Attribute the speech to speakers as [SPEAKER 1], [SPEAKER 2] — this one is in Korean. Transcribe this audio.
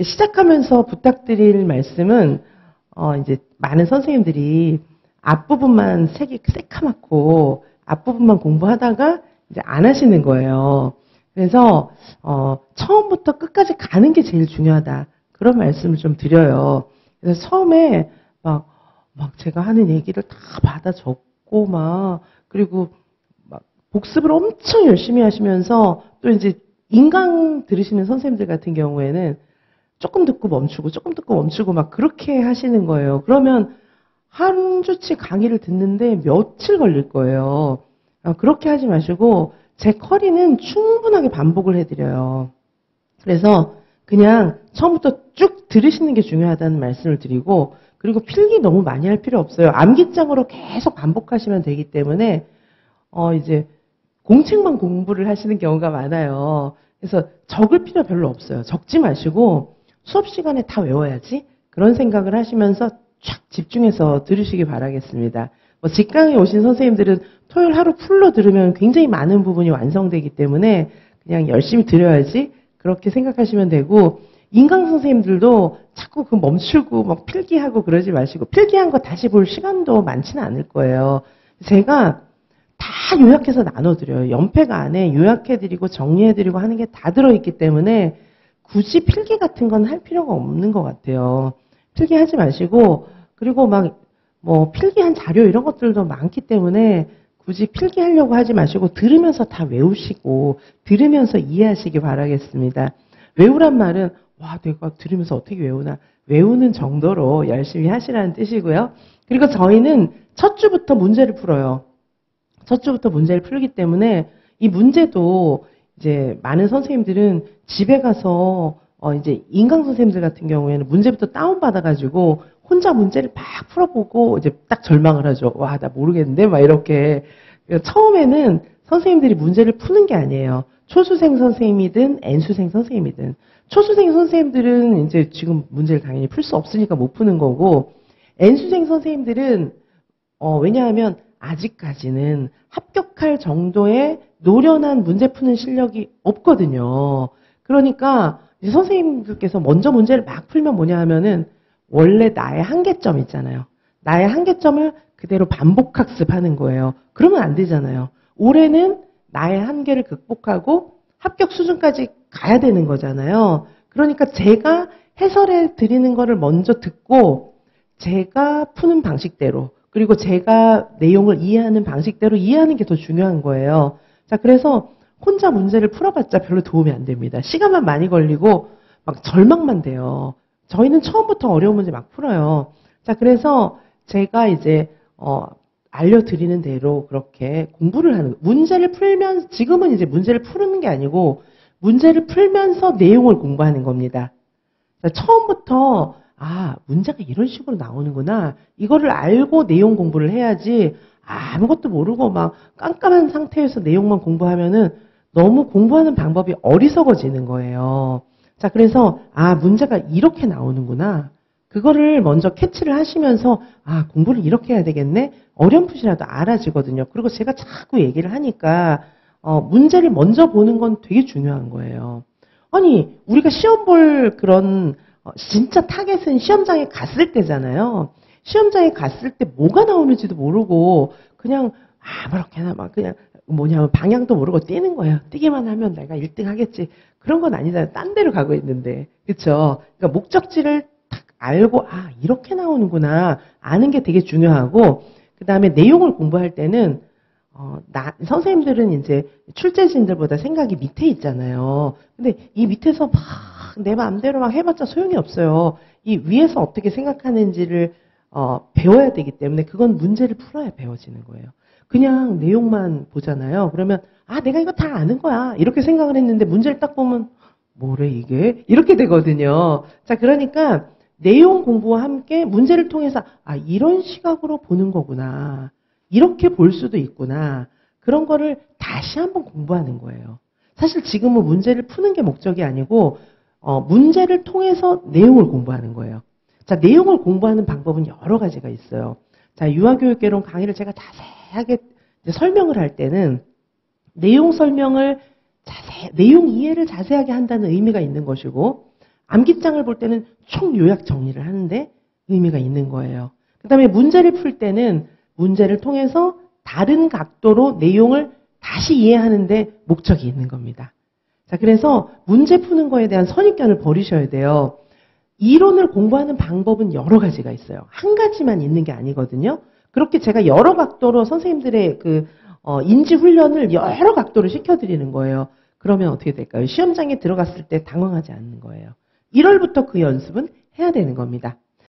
[SPEAKER 1] 시작하면서 부탁드릴 말씀은 이제 많은 선생님들이 앞부분만 새카맣고 앞부분만 공부하다가 이제 안 하시는 거예요. 그래서 처음부터 끝까지 가는 게 제일 중요하다. 그런 말씀을 좀 드려요. 그래서 처음에 막 제가 하는 얘기를 다 받아 적고 그리고 막 복습을 엄청 열심히 하시면서 또 이제 인강 들으시는 선생님들 같은 경우에는 조금 듣고 멈추고 막 그렇게 하시는 거예요. 그러면 한 주치 강의를 듣는데 며칠 걸릴 거예요. 그렇게 하지 마시고 제 커리는 충분하게 반복을 해드려요. 그래서 그냥 처음부터 쭉 들으시는 게 중요하다는 말씀을 드리고, 그리고 필기 너무 많이 할 필요 없어요. 암기장으로 계속 반복하시면 되기 때문에 이제 공책만 공부를 하시는 경우가 많아요. 그래서 적을 필요 별로 없어요. 적지 마시고 수업 시간에 다 외워야지 그런 생각을 하시면서 쫙 집중해서 들으시기 바라겠습니다. 직강에 오신 선생님들은 토요일 하루 풀로 들으면 굉장히 많은 부분이 완성되기 때문에 그냥 열심히 들어야지 그렇게 생각하시면 되고, 인강 선생님들도 자꾸 멈추고 막 필기하고 그러지 마시고, 필기한 거 다시 볼 시간도 많지는 않을 거예요. 제가 다 요약해서 나눠드려요. 연패가 안에 요약해드리고 정리해드리고 하는 게 다 들어있기 때문에 굳이 필기 같은 건 할 필요가 없는 것 같아요. 필기하지 마시고, 그리고 필기한 자료 이런 것들도 많기 때문에 굳이 필기하려고 하지 마시고 들으면서 다 외우시고 들으면서 이해하시기 바라겠습니다. 외우란 말은 내가 들으면서 어떻게 외우나, 외우는 정도로 열심히 하시라는 뜻이고요. 그리고 저희는 첫 주부터 문제를 풀어요. 첫 주부터 문제를 풀기 때문에 이 문제도 이제 많은 선생님들은 집에 가서 이제 인강 선생님들 같은 경우에는 문제부터 다운받아가지고 혼자 문제를 막 풀어보고 이제 딱 절망을 하죠. 나 모르겠는데? 이렇게. 처음에는 선생님들이 문제를 푸는 게 아니에요. 초수생 선생님이든 N수생 선생님이든. 초수생 선생님들은 이제 지금 문제를 당연히 풀 수 없으니까 못 푸는 거고, N수생 선생님들은 왜냐하면 아직까지는 합격할 정도의 노련한 문제 푸는 실력이 없거든요. 그러니까 이제 선생님들께서 먼저 문제를 막 풀면 뭐냐 하면은 원래 나의 한계점 있잖아요. 나의 한계점을 그대로 반복 학습하는 거예요. 그러면 안 되잖아요. 올해는 나의 한계를 극복하고 합격 수준까지 가야 되는 거잖아요. 그러니까 제가 해설해 드리는 거를 먼저 듣고 제가 푸는 방식대로, 그리고 제가 내용을 이해하는 방식대로 이해하는 게 더 중요한 거예요. 자, 그래서 혼자 문제를 풀어봤자 별로 도움이 안 됩니다. 시간만 많이 걸리고 막 절망만 돼요. 저희는 처음부터 어려운 문제 막 풀어요. 자, 그래서 제가 이제 알려드리는 대로 그렇게 공부를 하는, 문제를 풀면, 지금은 이제 문제를 푸는 게 아니고 문제를 풀면서 내용을 공부하는 겁니다. 자, 처음부터 문제가 이런 식으로 나오는구나, 이거를 알고 내용 공부를 해야지 아무것도 모르고 막 깜깜한 상태에서 내용만 공부하면은 너무 공부하는 방법이 어리석어지는 거예요. 자, 그래서 문제가 이렇게 나오는구나, 그거를 먼저 캐치를 하시면서 공부를 이렇게 해야 되겠네, 어렴풋이라도 알아지거든요. 그리고 제가 자꾸 얘기를 하니까 문제를 먼저 보는 건 되게 중요한 거예요. 아니, 우리가 시험 볼 그런 진짜 타겟은 시험장에 갔을 때잖아요. 시험장에 갔을 때 뭐가 나오는지도 모르고 그냥 아무렇게나 막 그냥 방향도 모르고 뛰는 거예요. 뛰기만 하면 내가 1등 하겠지. 그런 건 아니잖아요. 딴 데로 가고 있는데. 그렇죠? 그러니까 목적지를 딱 알고 이렇게 나오는구나 아는 게 되게 중요하고, 그다음에 내용을 공부할 때는 선생님들은 이제 출제진들보다 생각이 밑에 있잖아요. 근데 이 밑에서 막 내 마음대로 막 해봤자 소용이 없어요. 이 위에서 어떻게 생각하는지를 배워야 되기 때문에 그건 문제를 풀어야 배워지는 거예요. 그냥 내용만 보잖아요. 그러면 내가 이거 다 아는 거야 이렇게 생각을 했는데 문제를 딱 보면 뭐래 이게? 이렇게 되거든요. 자, 그러니까 내용 공부와 함께 문제를 통해서 이런 시각으로 보는 거구나, 이렇게 볼 수도 있구나, 그런 거를 다시 한번 공부하는 거예요. 사실 지금은 문제를 푸는 게 목적이 아니고 문제를 통해서 내용을 공부하는 거예요. 자, 내용을 공부하는 방법은 여러 가지가 있어요. 자, 유아교육개론 강의를 제가 자세하게 설명을 할 때는 내용 설명을 내용 이해를 자세하게 한다는 의미가 있는 것이고, 암기장을 볼 때는 총 요약 정리를 하는데 의미가 있는 거예요. 그 다음에 문제를 풀 때는 문제를 통해서 다른 각도로 내용을 다시 이해하는데 목적이 있는 겁니다. 자, 그래서 문제 푸는 거에 대한 선입견을 버리셔야 돼요. 이론을 공부하는 방법은 여러 가지가 있어요. 한 가지만 있는 게 아니거든요. 그렇게 제가 여러 각도로 선생님들의 인지 훈련을 여러 각도로 시켜드리는 거예요. 그러면 어떻게 될까요? 시험장에 들어갔을 때 당황하지 않는 거예요. 1월부터 그 연습은 해야 되는 겁니다.